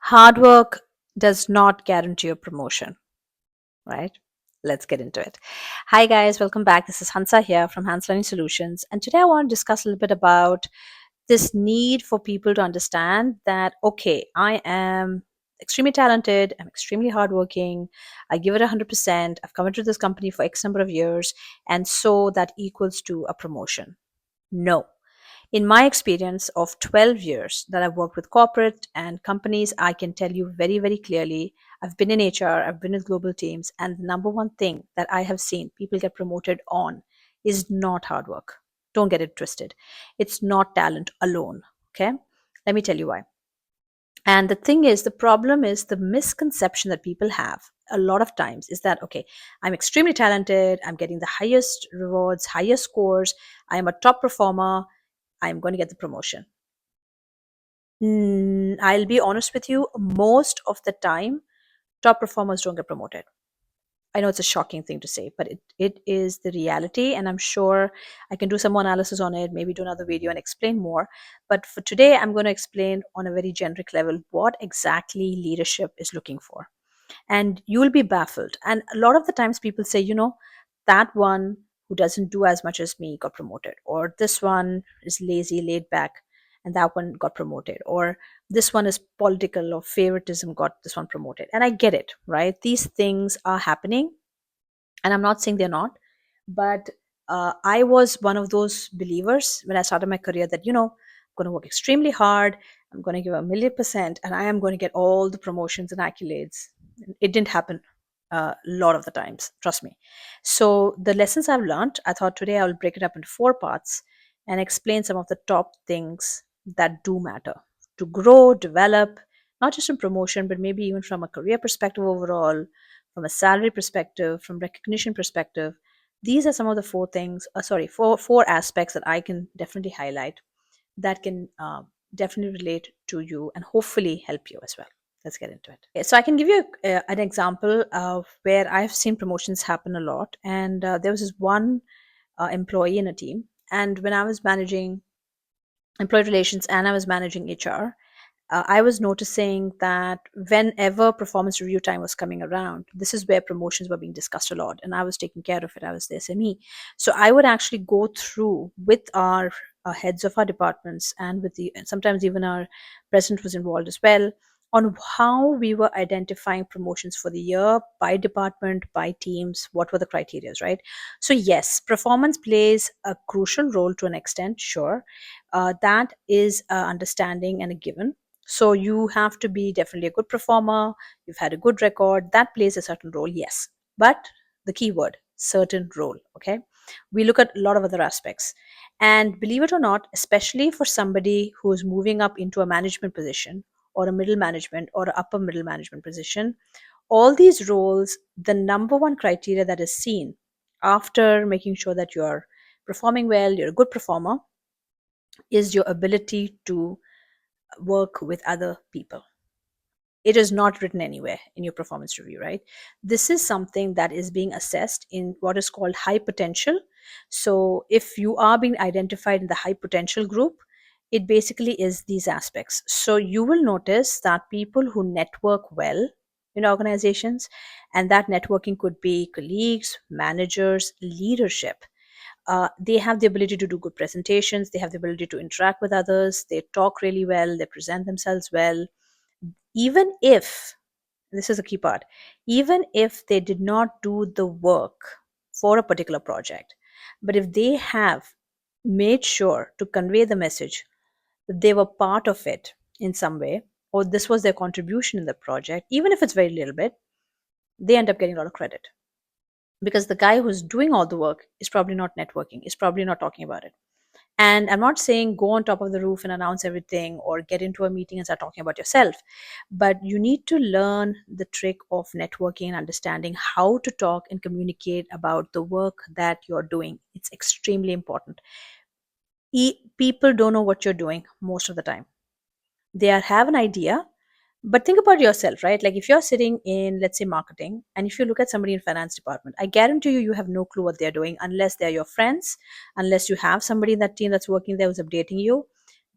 Hard work does not guarantee a promotion, right? Let's get into it. Hi, guys, welcome back. This is Hansa here from Hans Learning Solutions. And today I want to discuss a little bit about this need for people to understand that, okay, I am extremely talented, I'm extremely hardworking, I give it 100%, I've come into this company for X number of years, and so that equals to a promotion. No. In my experience of 12 years that I've worked with corporate and companies, I can tell you very, very clearly I've been in HR, I've been in global teams, and the number one thing that I have seen people get promoted on is not hard work. Don't get it twisted. It's not talent alone. Okay. Let me tell you why. And the thing is, the problem is the misconception that people have a lot of times is that, okay, I'm extremely talented, I'm getting the highest rewards, highest scores, I am a top performer, I'm going to get the promotion. I'll be honest with you, most of the time, top performers don't get promoted. I know it's a shocking thing to say, but it is the reality. And I'm sure I can do some more analysis on it, maybe do another video and explain more. But for today, I'm going to explain on a very generic level what exactly leadership is looking for. And you'll be baffled. And a lot of the times people say, that one who doesn't do as much as me got promoted, or this one is lazy, laid back, and that one got promoted, or this one is political or favoritism got this one promoted. And I get it, right? These things are happening, and I'm not saying they're not, but I was one of those believers when I started my career that, I'm going to work extremely hard, I'm going to give 1,000,000%, and I am going to get all the promotions and accolades. It didn't happen a lot of the times, trust me. So the lessons I've learned, I thought today I will break it up into four parts and explain some of the top things that do matter to grow, develop, not just in promotion, but maybe even from a career perspective overall, from a salary perspective, from recognition perspective. These are some of the four aspects that I can definitely highlight that can definitely relate to you and hopefully help you as well. Let's get into it. Okay, so I can give you an example of where I've seen promotions happen a lot. And there was this one employee in a team. And when I was managing employee relations and I was managing HR, I was noticing that whenever performance review time was coming around, this is where promotions were being discussed a lot, and I was taking care of it. I was the SME, so I would actually go through with our heads of our departments, and with the sometimes even our president was involved as well, on how we were identifying promotions for the year by department, by teams, what were the criteria, right? So yes, performance plays a crucial role to an extent, sure. That is understanding and a given. So you have to be definitely a good performer. You've had a good record. That plays a certain role, yes. But the key word, certain role, okay? We look at a lot of other aspects. And believe it or not, especially for somebody who is moving up into a management position or a middle management or an upper middle management position, all these roles, the number one criteria that is seen after making sure that you're performing well, you're a good performer, is your ability to work with other people. It is not written anywhere in your performance review, right? This is something that is being assessed in what is called high potential. So if you are being identified in the high potential group, it basically is these aspects. So you will notice that people who network well in organizations, and that networking could be colleagues, managers, leadership, they have the ability to do good presentations, they have the ability to interact with others, they talk really well, they present themselves well, even if, this is a key part, even if they did not do the work for a particular project, but if they have made sure to convey the message that they were part of it in some way, or this was their contribution in the project, even if it's very little bit, they end up getting a lot of credit, because the guy who's doing all the work is probably not networking, is probably not talking about it. And I'm not saying go on top of the roof and announce everything or get into a meeting and start talking about yourself, but you need to learn the trick of networking and understanding how to talk and communicate about the work that you're doing. It's extremely important. People don't know what you're doing most of the time. They have an idea, but think about yourself, right? Like if you're sitting in, let's say, marketing, and if you look at somebody in finance department, I guarantee you, you have no clue what they're doing unless they're your friends, unless you have somebody in that team that's working there who's updating you.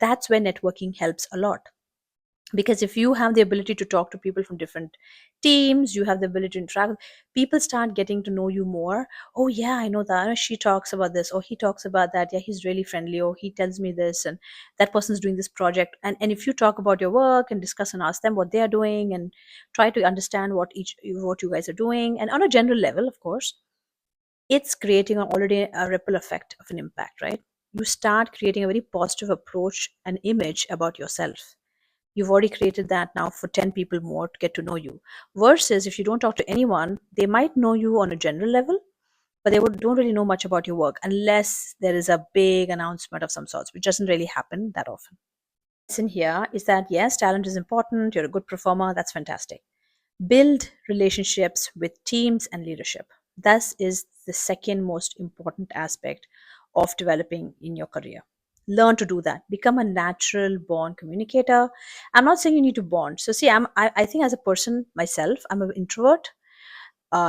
That's where networking helps a lot. Because if you have the ability to talk to people from different teams, you have the ability to interact, people start getting to know you more. Oh yeah, I know that. She talks about this, or he talks about that. Yeah, he's really friendly, or he tells me this, and that person's doing this project. And if you talk about your work and discuss and ask them what they are doing, and try to understand what you guys are doing, and on a general level, of course, it's creating already a ripple effect of an impact, right? You start creating a very positive approach and image about yourself. You've already created that now for 10 people more to get to know you. Versus if you don't talk to anyone, they might know you on a general level, but don't really know much about your work unless there is a big announcement of some sorts, which doesn't really happen that often. Lesson here is that yes, talent is important, you're a good performer, that's fantastic. Build relationships with teams and leadership. This is the second most important aspect of developing in your career. Learn to do that. Become a natural born communicator. I'm not saying you need to bond. So see, I think as a person myself, I'm an introvert.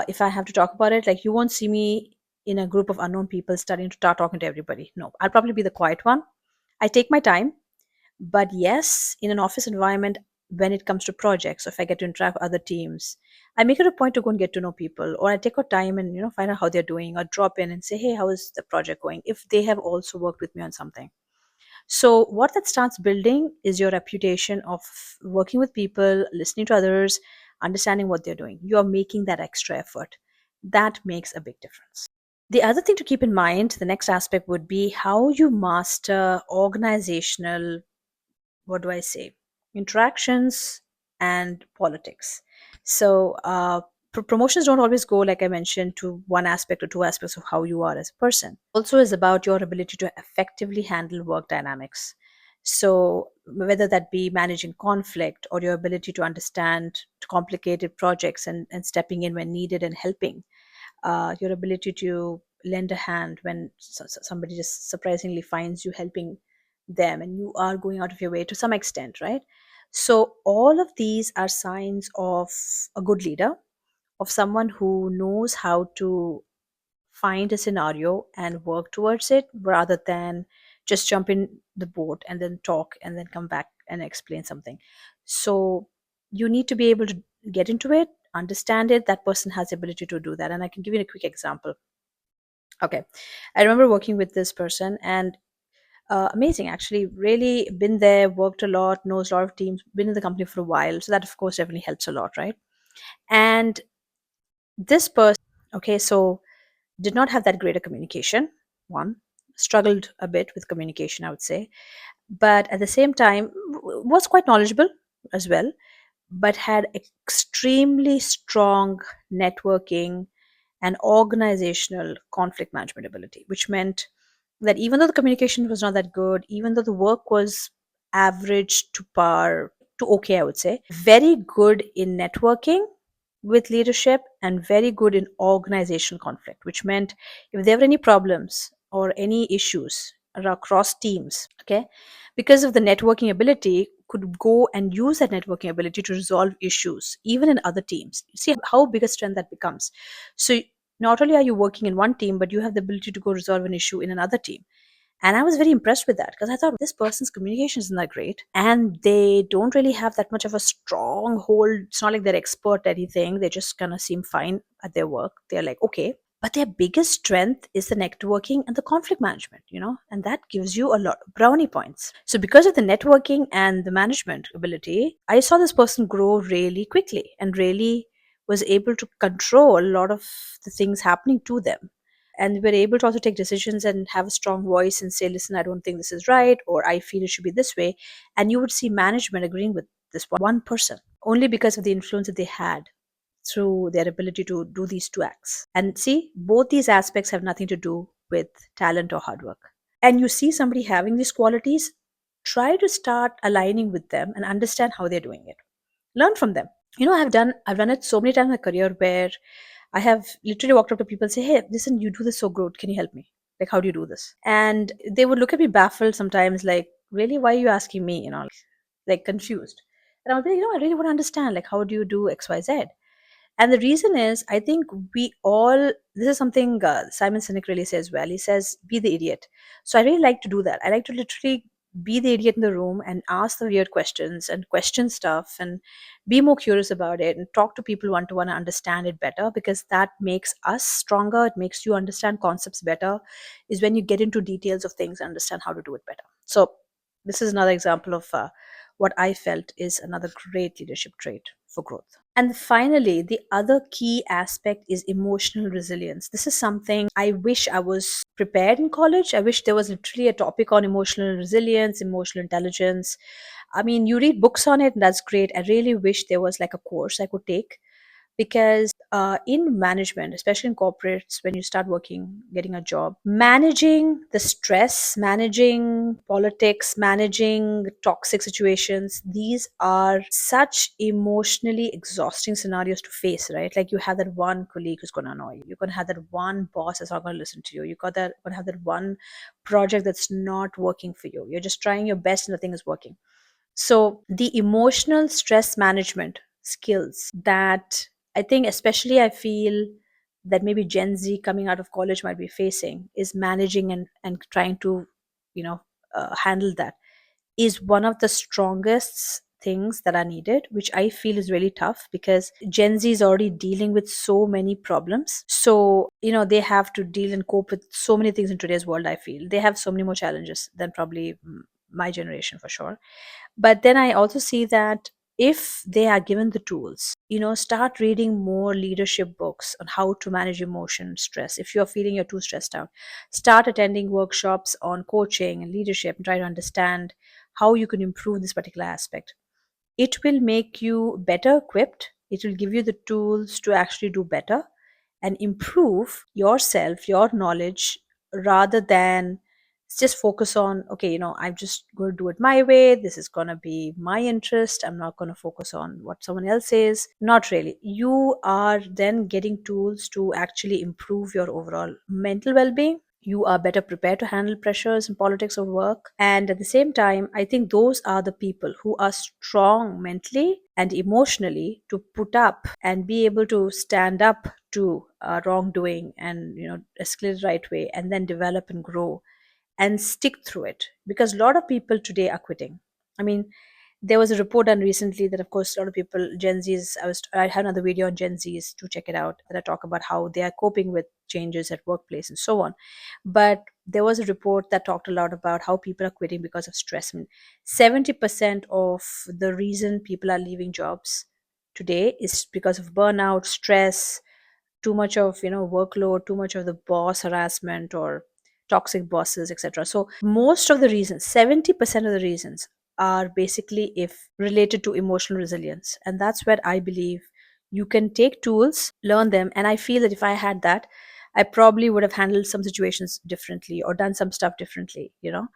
If I have to talk about it, like you won't see me in a group of unknown people starting to start talking to everybody. No, I'll probably be the quiet one. I take my time, but yes, in an office environment, when it comes to projects, if I get to interact with other teams, I make it a point to go and get to know people, or I take out time and find out how they're doing, or drop in and say, hey, how is the project going? If they have also worked with me on something. So what that starts building is your reputation of working with people, listening to others, understanding what they're doing. You are making that extra effort. That makes a big difference. The other thing to keep in mind, the next aspect would be how you master organizational, what do I say, interactions and politics. So, promotions don't always go, like I mentioned, to one aspect or two aspects of how you are as a person. Also, is about your ability to effectively handle work dynamics. So, whether that be managing conflict or your ability to understand complicated projects and stepping in when needed and helping, your ability to lend a hand when somebody just surprisingly finds you helping them and you are going out of your way to some extent, right? So, all of these are signs of a good leader, of someone who knows how to find a scenario and work towards it rather than just jump in the boat and then talk and then come back and explain something. So, you need to be able to get into it, understand it. That person has the ability to do that. And I can give you a quick example. Okay. I remember working with this person, and amazing, actually, really been there, worked a lot, knows a lot of teams, been in the company for a while. So that, of course, definitely helps a lot, right? And this person, okay, so did not have that greater communication. One, struggled a bit with communication, I would say, but at the same time, was quite knowledgeable as well, but had extremely strong networking and organizational conflict management ability, which meant that even though the communication was not that good, even though the work was average to par to okay, I would say, very good in networking with leadership and very good in organizational conflict, which meant if there were any problems or any issues across teams, okay, because of the networking ability, could go and use that networking ability to resolve issues even in other teams. See how big a strength that becomes. So not only are you working in one team, but you have the ability to go resolve an issue in another team. And I was very impressed with that because I thought this person's communication isn't that great. And they don't really have that much of a strong hold. It's not like they're expert at anything. They just kind of seem fine at their work. They're like, okay. But their biggest strength is the networking and the conflict management, and that gives you a lot of brownie points. So, because of the networking and the management ability, I saw this person grow really quickly and really was able to control a lot of the things happening to them, and we're able to also take decisions and have a strong voice and say, listen, I don't think this is right, or I feel it should be this way. And you would see management agreeing with this one person only because of the influence that they had through their ability to do these two acts. And see, both these aspects have nothing to do with talent or hard work. And you see somebody having these qualities, try to start aligning with them and understand how they're doing it. Learn from them. I've done it so many times in my career where I have literally walked up to people and say, hey, listen, you do this so good. Can you help me? Like, how do you do this? And they would look at me baffled sometimes, like, really, why are you asking me? Like confused. And I would be, I really want to understand, like, how do you do X, Y, Z? And the reason is, I think we all, this is something Simon Sinek really says well. He says, be the idiot. So I really like to do that. I like to literally be the idiot in the room and ask the weird questions and question stuff and be more curious about it and talk to people one to one and understand it better, because that makes us stronger. It makes you understand concepts better, is when you get into details of things and understand how to do it better. So this is another example of what I felt is another great leadership trait for growth. And finally, the other key aspect is emotional resilience. This is something I wish I was prepared in college. I wish there was literally a topic on emotional resilience, emotional intelligence. I mean, you read books on it, and that's great. I really wish there was like a course I could take, because in management, especially in corporates, when you start working, getting a job, managing the stress, managing politics, managing toxic situations, these are such emotionally exhausting scenarios to face, right? Like, you have that one colleague who's going to annoy you, you're going to have that one boss that's not going to listen to you, you're going to have that one project that's not working for you, you're just trying your best and nothing is working. So the emotional stress management skills that I think, especially I feel that maybe Gen Z coming out of college might be facing, is managing and trying to, you know, handle that, is one of the strongest things that are needed, which I feel is really tough, because Gen Z is already dealing with so many problems. So, you know, they have to deal and cope with so many things in today's world. I feel they have so many more challenges than probably my generation, for sure. But then I also see that if they are given the tools, you know, start reading more leadership books on how to manage emotion, stress. If you're feeling you're too stressed out, start attending workshops on coaching and leadership and try to understand how you can improve this particular aspect. It will make you better equipped. It will give you the tools to actually do better and improve yourself, your knowledge, rather than just focus on, okay, you know, I'm just going to do it my way. This is going to be my interest. I'm not going to focus on what someone else says. Not really. You are then getting tools to actually improve your overall mental well being. You are better prepared to handle pressures and politics of work. And at the same time, I think those are the people who are strong mentally and emotionally to put up and be able to stand up to wrongdoing and, you know, escalate the right way, and then develop and grow and stick through it, because a lot of people today are quitting. I mean, there was a report done recently that, of course, a lot of people, Gen Z's, I had another video on Gen Z's, to check it out, that I talk about how they are coping with changes at workplace and so on. But there was a report that talked a lot about how people are quitting because of stress. I mean, 70% of the reason people are leaving jobs today is because of burnout, stress, too much of, you know, workload, too much of the boss harassment or toxic bosses, etc. So most of the reasons, 70% of the reasons, are basically if related to emotional resilience. And that's where I believe you can take tools, learn them, and I feel that if I had that, I probably would have handled some situations differently or done some stuff differently, you know,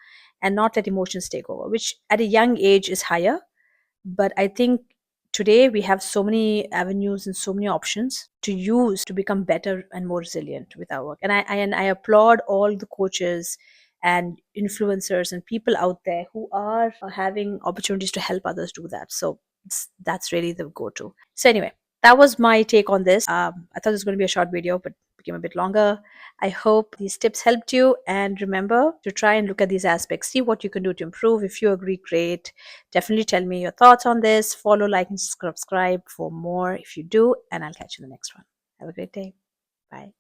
and not let emotions take over, which at a young age is higher. But I think today we have so many avenues and so many options to use to become better and more resilient with our work. And I applaud all the coaches and influencers and people out there who are having opportunities to help others do that. So that's really the go-to. So anyway, that was my take on this. I thought it was going to be a short video, but became a bit longer. I hope these tips helped you, and remember to try and look at these aspects, see what you can do to improve. If you agree, great. Definitely tell me your thoughts on this. Follow, like, and subscribe for more if you do, and I'll catch you in the next one. Have a great day. Bye.